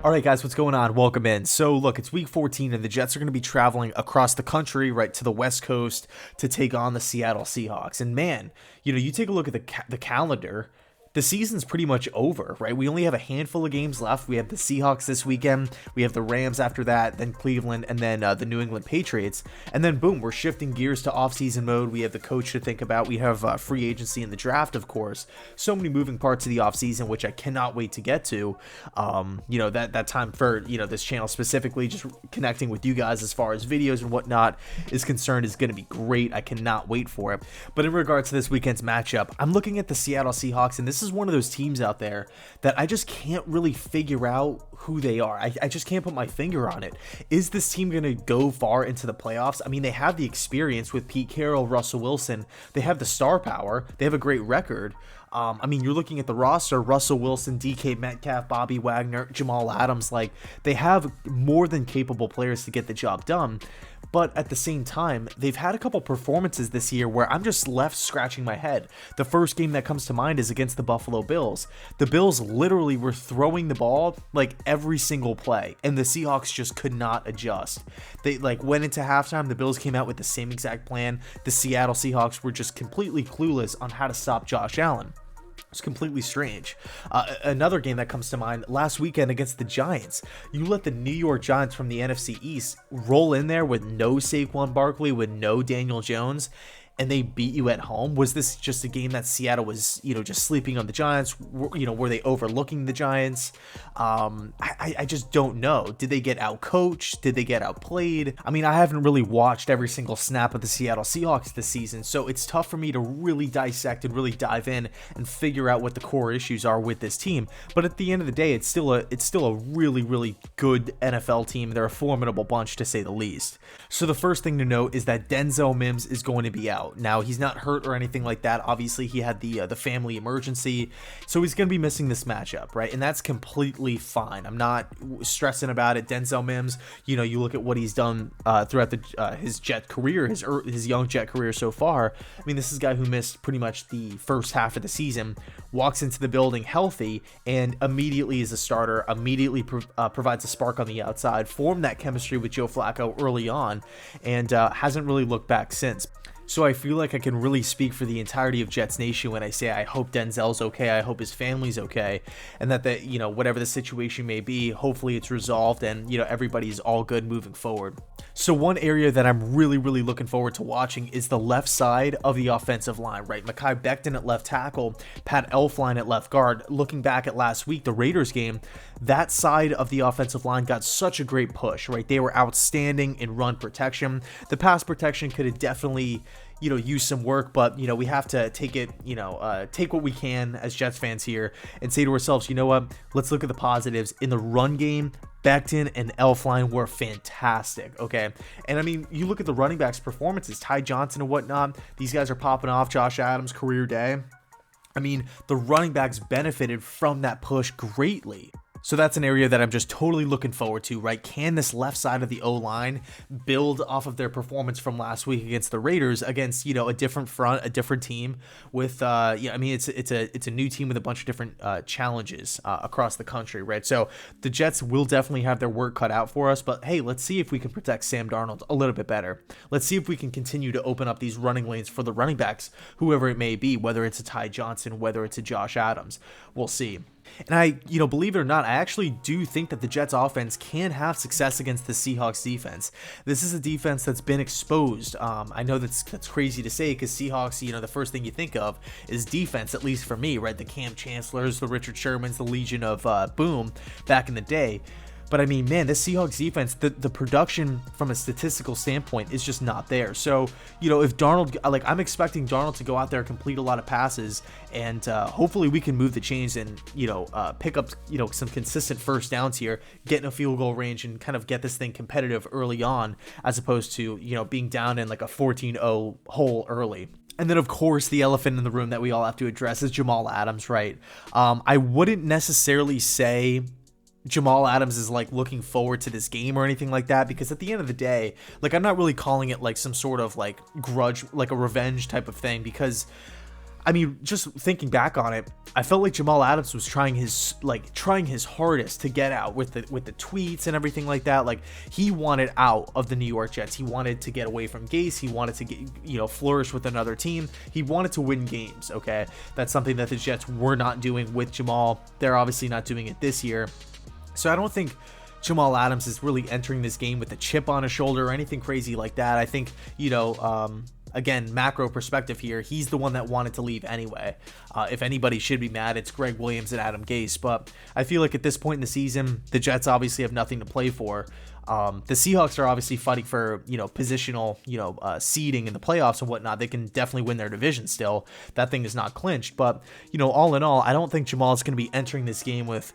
All right, guys, what's going on? Welcome in. So, look, it's week 14, and the Jets are going to be traveling across the country, right, to the West Coast to take on the Seattle Seahawks. And man, you take a look at the calendar. The season's pretty much over, right? We only have a handful of games left. We have the Seahawks this weekend. We have the Rams after that, then Cleveland, and then the New England Patriots. And then, boom, we're shifting gears to offseason mode. We have the coach to think about. We have free agency and the draft, of course. So many moving parts of the offseason, which I cannot wait to get to. That time for, this channel specifically, just connecting with you guys as far as videos and whatnot is concerned is going to be great. I cannot wait for it. But in regards to this weekend's matchup, I'm looking at the Seattle Seahawks, and this is one of those teams out there that I just can't really figure out who they are. I just can't put my finger on it. Is this team going to go far into the playoffs? I mean, they have the experience with Pete Carroll, Russell Wilson. They have the star power. They have a great record. You're looking at the roster, Russell Wilson, DK Metcalf, Bobby Wagner, Jamal Adams. Like, they have more than capable players to get the job done. But at the same time, they've had a couple performances this year where I'm just left scratching my head. The first game that comes to mind is against the Buffalo Bills. The Bills literally were throwing the ball like every single play, and the Seahawks just could not adjust. They went into halftime, the Bills came out with the same exact plan. The Seattle Seahawks were just completely clueless on how to stop Josh Allen. It's completely strange. Another game that comes to mind last weekend against the Giants. You let the New York Giants from the NFC East roll in there with no Saquon Barkley, with no Daniel Jones, and they beat you at home. Was this just a game that Seattle was, just sleeping on the Giants? Were they overlooking the Giants? I just don't know. Did they get outcoached? Did they get outplayed? I mean, I haven't really watched every single snap of the Seattle Seahawks this season, so it's tough for me to really dissect and really dive in and figure out what the core issues are with this team. But at the end of the day, it's still a really, really good NFL team. They're a formidable bunch, to say the least. So the first thing to note is that Denzel Mims is going to be out. Now, he's not hurt or anything like that. Obviously, he had the family emergency, so he's going to be missing this matchup, right? And that's completely fine. I'm not stressing about it. Denzel Mims, you look at what he's done throughout his Jet career, his young Jet career so far. I mean, this is a guy who missed pretty much the first half of the season, walks into the building healthy, and immediately is a starter, immediately provides a spark on the outside, formed that chemistry with Joe Flacco early on, and hasn't really looked back since. So I feel like I can really speak for the entirety of Jets Nation when I say I hope Denzel's okay, I hope his family's okay, and that whatever the situation may be, hopefully it's resolved and everybody's all good moving forward. So one area that I'm really, really looking forward to watching is the left side of the offensive line, right? Mekhi Becton at left tackle, Pat Elflein at left guard. Looking back at last week, the Raiders game, that side of the offensive line got such a great push, right? They were outstanding in run protection. The pass protection could have definitely use some work, but we have to take it, take what we can as Jets fans here and say to ourselves, you know what, let's look at the positives. In the run game, Becton and Elflein were fantastic, okay? And I mean, you look at the running backs' performances, Ty Johnson and whatnot, these guys are popping off. Josh Adams, career day. I mean, the running backs benefited from that push greatly. So that's an area that I'm just totally looking forward to, right? Can this left side of the O-line build off of their performance from last week against the Raiders, against, a different front, a different team with, it's a new team with a bunch of different challenges across the country, right? So the Jets will definitely have their work cut out for us, but hey, let's see if we can protect Sam Darnold a little bit better. Let's see if we can continue to open up these running lanes for the running backs, whoever it may be, whether it's a Ty Johnson, whether it's a Josh Adams. We'll see. And I, believe it or not, I actually do think that the Jets offense can have success against the Seahawks defense. This is a defense that's been exposed. I know that's crazy to say because Seahawks, the first thing you think of is defense, at least for me, right? The Cam Chancellors, the Richard Shermans, the Legion of Boom back in the day. But I mean, man, this Seahawks defense, the production from a statistical standpoint is just not there. So, if Darnold, I'm expecting Darnold to go out there, complete a lot of passes, and hopefully we can move the chains and, pick up, some consistent first downs here, get in a field goal range and kind of get this thing competitive early on, as opposed to, being down in like a 14-0 hole early. And then, of course, the elephant in the room that we all have to address is Jamal Adams, right? I wouldn't necessarily say Jamal Adams is looking forward to this game or anything like that, because at the end of the day, I'm not really calling it some sort of grudge, a revenge type of thing, because I mean, just thinking back on it, I felt like Jamal Adams was trying his hardest to get out with the tweets and everything like that. Like, he wanted out of the New York Jets. He wanted to get away from Gase. He wanted to get, flourish with another team. He wanted to win games. Okay, that's something that the Jets were not doing with Jamal. They're obviously not doing it this year. So I don't think Jamal Adams is really entering this game with a chip on his shoulder or anything crazy like that. I think, again, macro perspective here, he's the one that wanted to leave anyway. If anybody should be mad, it's Greg Williams and Adam Gase. But I feel like at this point in the season, the Jets obviously have nothing to play for. The Seahawks are obviously fighting for, positional, seeding in the playoffs and whatnot. They can definitely win their division still. That thing is not clinched. But, all in all, I don't think Jamal is going to be entering this game with,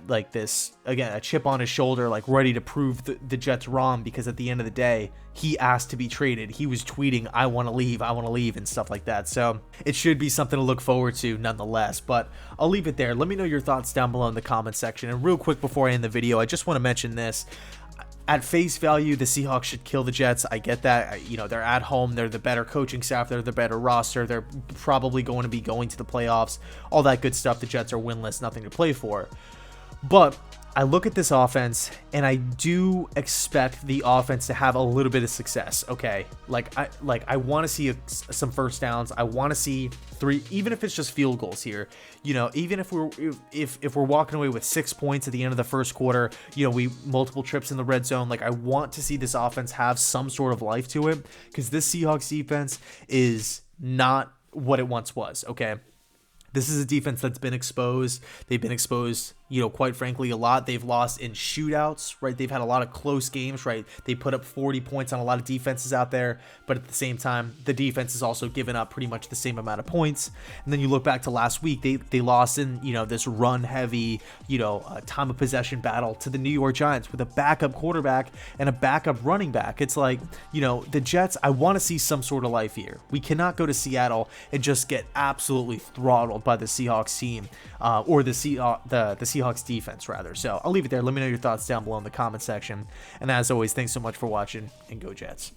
like this, again, a chip on his shoulder, like ready to prove the Jets wrong, because at the end of the day, he asked to be traded. He was tweeting, I want to leave, and stuff like that. So it should be something to look forward to nonetheless. But I'll leave it there. Let me know your thoughts down below in the comment section. And real quick before I end the video, I just want to mention this. At face value, the Seahawks should kill the Jets. I get that. They're at home. They're the better coaching staff. They're the better roster. They're probably going to be going to the playoffs. All that good stuff. The Jets are winless, nothing to play for. But I look at this offense, and I do expect the offense to have a little bit of success. Okay, I want to see some first downs. I want to see 3, even if it's just field goals here. Even if we're walking away with 6 points at the end of the first quarter, we multiple trips in the red zone. Like, I want to see this offense have some sort of life to it, because this Seahawks defense is not what it once was. Okay. This is a defense that's been exposed. They've been exposed, quite frankly, a lot. They've lost in shootouts, right? They've had a lot of close games, right? They put up 40 points on a lot of defenses out there, but at the same time, the defense has also given up pretty much the same amount of points. And then you look back to last week, they lost in, this run-heavy, time of possession battle to the New York Giants with a backup quarterback and a backup running back. It's like, the Jets, I want to see some sort of life here. We cannot go to Seattle and just get absolutely throttled by the Seahawks team, or the Seahawks defense, rather. So I'll leave it there. Let me know your thoughts down below in the comment section. And as always, thanks so much for watching, and go Jets.